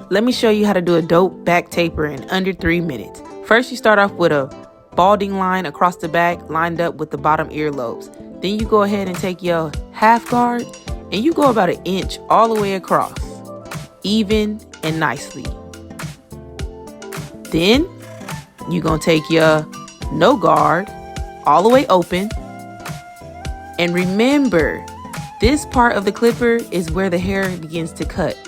Let me show you how to do a dope back taper in under 3 minutes. First, you start off with a balding line across the back lined up with the bottom earlobes. Then you go ahead and take your half guard and you go about 1 inch all the way across, even and nicely. Then you're going to take your no guard all the way open. And remember, this part of the clipper is where the hair begins to cut.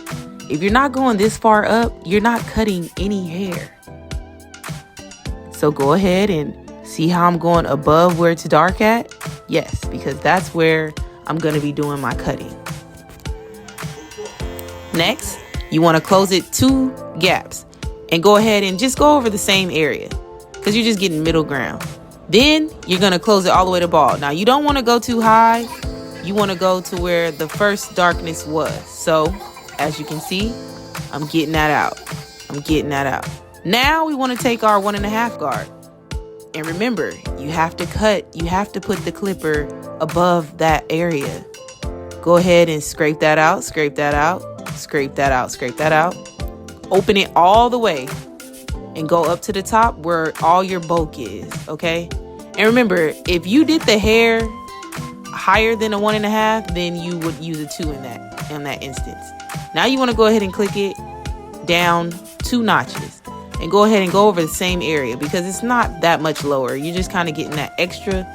If you're not going this far up, you're not cutting any hair. So go ahead and see how I'm going above where it's dark at? Yes, because that's where I'm going to be doing my cutting. Next, you want to close it 2 gaps and go ahead and just go over the same area because you're just getting middle ground. Then you're going to close it all the way to bald. Now, you don't want to go too high. You want to go to where the first darkness was. So, as you can see, I'm getting that out. Now we want to take our 1.5 guard. And remember, you have to put the clipper above that area. Go ahead and scrape that out. Open it all the way and go up to the top where all your bulk is, okay? And remember, if you did the hair higher than a 1.5, then you would use a 2 in that instance. Now you want to go ahead and click it down 2 notches and go ahead and go over the same area because it's not that much lower. You're just kind of getting that extra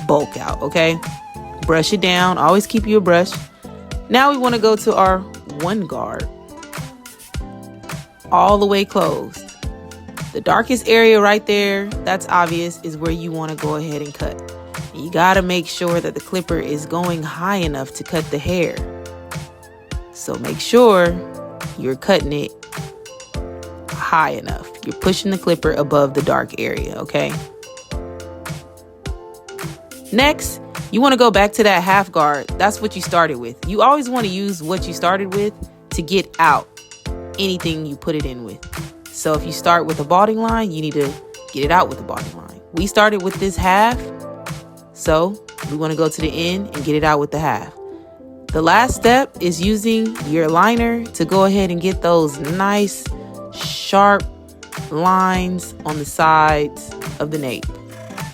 bulk out, okay? Brush it down. Always keep your brush. Now we want to go to our 1 guard all the way closed. The darkest area right there, that's obvious, is where you want to go ahead and cut. And you got to make sure that the clipper is going high enough to cut the hair. So make sure you're cutting it high enough. You're pushing the clipper above the dark area, okay? Next, you want to go back to that half guard. That's what you started with. You always want to use what you started with to get out anything you put it in with. So if you start with a balding line, you need to get it out with a balding line. We started with this half, so we want to go to the end and get it out with the half. The last step is using your liner to go ahead and get those nice, sharp lines on the sides of the nape.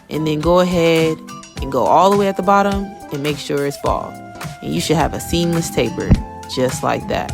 And then go ahead and go all the way at the bottom and make sure it's bald. And you should have a seamless taper just like that.